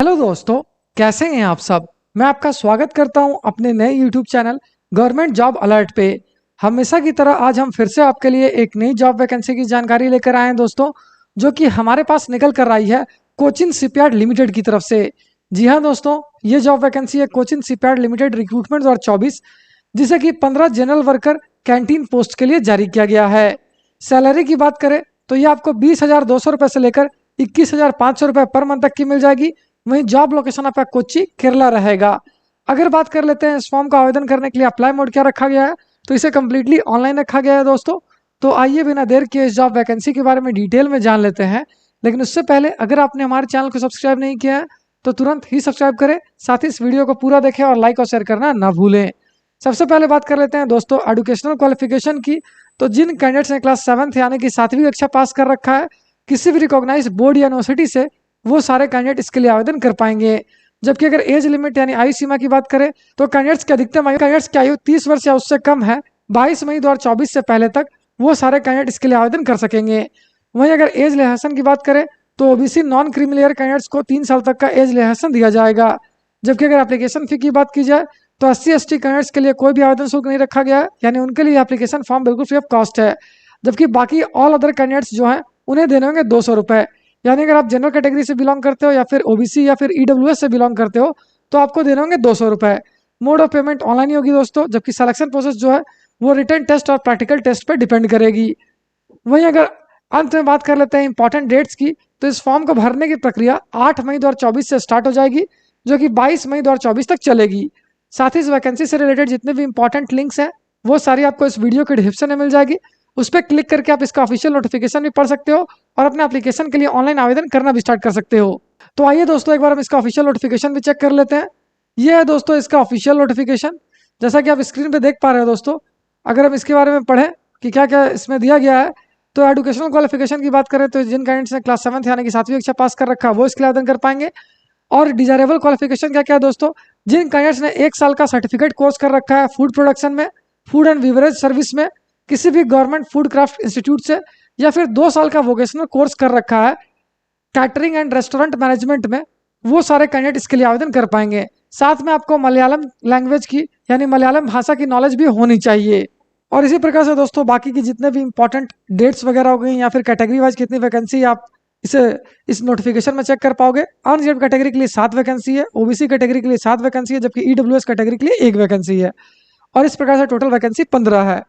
Hello दोस्तों, कैसे हैं आप सब। मैं आपका स्वागत करता हूं अपने नए YouTube channel government job alert पे। हमेशा की तरह आज हम फिर से आपके लिए एक नई जॉब वैकेंसी की जानकारी लेकर आए हैं दोस्तों, जो कि हमारे पास निकल कर आई है कोचिन शिपयार्ड लिमिटेड की तरफ से। जी हाँ दोस्तों, ये जॉब वैकेंसी है कोचिन शिपयार्ड लिमिटेड रिक्रूटमेंट 2024, जिसे कि 15 जनरल वर्कर कैंटीन पोस्ट के लिए जारी किया गया है। सैलरी की बात करें तो ये आपको 20,200 रुपये से लेकर 21,500 रुपये पर मंथ तक की मिल जाएगी। वहीं जॉब लोकेशन आपका कोच्चि केरला रहेगा। अगर बात कर लेते हैं इस फॉर्म का आवेदन करने के लिए अप्लाई मोड क्या रखा गया है, तो इसे कम्प्लीटली ऑनलाइन रखा गया है दोस्तों। तो आइए बिना देर किए इस जॉब वैकेंसी के बारे में डिटेल में जान लेते हैं। लेकिन उससे पहले अगर आपने हमारे चैनल को सब्सक्राइब नहीं किया है तो तुरंत ही सब्सक्राइब करें, साथ ही इस वीडियो को पूरा देखें और लाइक और शेयर करना ना भूलें। सबसे पहले बात कर लेते हैं दोस्तों एजुकेशनल क्वालिफिकेशन की। तो जिन कैंडिडेट्स ने क्लास 7th यानी कि 7वीं कक्षा पास कर रखा है किसी भी रिकॉग्नाइज बोर्ड या यूनिवर्सिटी से, वो सारे कैंडिडेट इसके लिए आवेदन कर पाएंगे। जबकि अगर एज लिमिट यानी आयु सीमा की बात करें तो कैंडिडेट्स की अधिकतम आयु कैंडिडेट्स की आयु 30 वर्ष या उससे कम है 22 मई 2024 से पहले तक, वो सारे कैंडिडेट इसके लिए आवेदन कर सकेंगे। वहीं अगर एज रिलैक्सेशन की बात करें तो ओबीसी नॉन क्रीमिलियर कैंडिडेट्स को 3 साल तक का एज रिलैक्सेशन दिया जाएगा। जबकि अगर एप्लीकेशन फी की बात की जाए तो SC/ST कैंडिडेट्स के लिए कोई भी आवेदन शुल्क नहीं रखा गया है, यानी उनके लिए एप्लीकेशन फॉर्म बिल्कुल फ्री ऑफ कॉस्ट है। जबकि बाकी ऑल अदर कैंडिडेट्स जो हैं उन्हें देने होंगे 200 रुपये। यानी अगर आप जनरल कैटेगरी से बिलोंग करते हो या फिर ओबीसी या फिर ईडब्ल्यूएस से बिलोंग करते हो तो आपको देने होंगे 200 रुपये। मोड ऑफ पेमेंट ऑनलाइन ही होगी दोस्तों, जबकि सिलेक्शन प्रोसेस जो है वो रिटन टेस्ट और प्रैक्टिकल टेस्ट पर डिपेंड करेगी। वहीं अगर अंत में बात कर लेते हैं इंपॉर्टेंट डेट्स की, तो इस फॉर्म को भरने की प्रक्रिया 8 मई 2024 से स्टार्ट हो जाएगी, जो कि 22 मई 2024 तक चलेगी। साथ ही इस वैकेंसी से रिलेटेड जितने भी इंपॉर्टेंट लिंक्स हैं वो सारी आपको इस वीडियो के डिस्क्रिप्शन में मिल जाएगी। उस पर क्लिक करके आप इसका ऑफिशियल नोटिफिकेशन भी पढ़ सकते हो और अपने एप्लीकेशन के लिए ऑनलाइन आवेदन करना भी स्टार्ट कर सकते हो। तो आइए दोस्तों एक बार हम इसका ऑफिशियल नोटिफिकेशन भी चेक कर लेते हैं। ये है दोस्तों इसका ऑफिशियल नोटिफिकेशन, जैसा कि आप स्क्रीन पे देख पा रहे हो दोस्तों। अगर हम इसके बारे में पढ़ें कि क्या क्या इसमें दिया गया है, तो एजुकेशनल क्वालिफिकेशन की बात करें तो जिन कैंडिडेट्स ने क्लास 7th यानी कि 7वीं कक्षा पास कर रखा है वो इसके लिए आवेदन कर पाएंगे। और डिजायरेबल क्वालिफिकेशन क्या क्या है दोस्तों, जिन कैंडिडेट्स ने 1 साल का सर्टिफिकेट कोर्स कर रखा है फूड प्रोडक्शन में, फूड एंड बिवरेज सर्विस में, किसी भी गवर्नमेंट फूड क्राफ्ट इंस्टीट्यूट से, या फिर 2 साल का वोकेशनल कोर्स कर रखा है कैटरिंग एंड रेस्टोरेंट मैनेजमेंट में, वो सारे कैंडिडेट इसके लिए आवेदन कर पाएंगे। साथ में आपको मलयालम लैंग्वेज की यानी मलयालम भाषा की नॉलेज भी होनी चाहिए। और इसी प्रकार से दोस्तों बाकी की जितने भी इंपॉर्टेंट डेट्स वगैरह हो गई या फिर कैटेगरी वाइज कितनी वैकेंसी आप इसे इस नोटिफिकेशन में चेक कर पाओगे। अनरिजर्व कैटेगरी के लिए 7 वैकेंसी है, ओबीसी कैटेगरी के लिए 7 वैकेंसी है, जबकि ईडब्ल्यूएस कैटेगरी के लिए 1 वैकेंसी है। और इस प्रकार से टोटल वैकेंसी 15 है।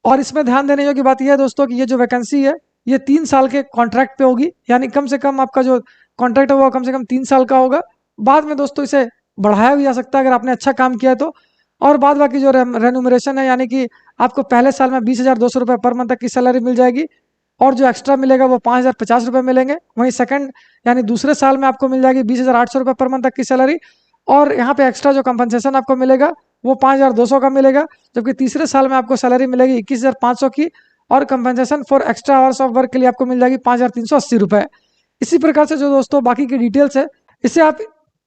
और इसमें ध्यान देने योग्य बात यह है दोस्तों कि ये जो वैकेंसी है ये 3 साल के कॉन्ट्रैक्ट पे होगी, यानी कम से कम आपका जो कॉन्ट्रैक्ट होगा कम से कम 3 साल का होगा। बाद में दोस्तों इसे बढ़ाया भी जा सकता है अगर आपने अच्छा काम किया तो। और बाद बाकी जो रेन्यूमरेशन है, यानी कि आपको पहले साल में 20,200 रुपये पर मंथ तक की सैलरी मिल जाएगी, और जो एक्स्ट्रा मिलेगा वो 5,050 रुपये मिलेंगे। वहीं सेकंड यानी दूसरे साल में आपको मिल जाएगी 20,800 रुपये पर मंथ तक की सैलरी, और यहाँ पे एक्स्ट्रा जो कंपनसेशन आपको मिलेगा वो 5,200 का मिलेगा। जबकि तीसरे साल में आपको सैलरी मिलेगी 21,500 की, और compensation for extra hours of work के लिए आपको मिल जाएगी 5,380 रुपये। इसी प्रकार से जो दोस्तों बाकी की डिटेल्स है इसे आप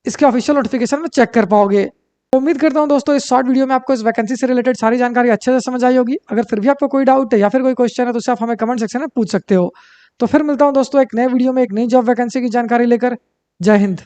इसके ऑफिशियल नोटिफिकेशन में चेक कर पाओगे। उम्मीद करता हूं दोस्तों इस शॉर्ट वीडियो में आपको इस वैकेंसी से रिलेटेड सारी जानकारी अच्छे से समझ आई होगी। अगर फिर भी आपको कोई डाउट है या फिर कोई क्वेश्चन है तो उसे आप हमें कमेंट सेक्शन में पूछ सकते हो। तो फिर मिलता हूं दोस्तों एक नए वीडियो में एक नई जॉब वैकेंसी की जानकारी लेकर। जय हिंद।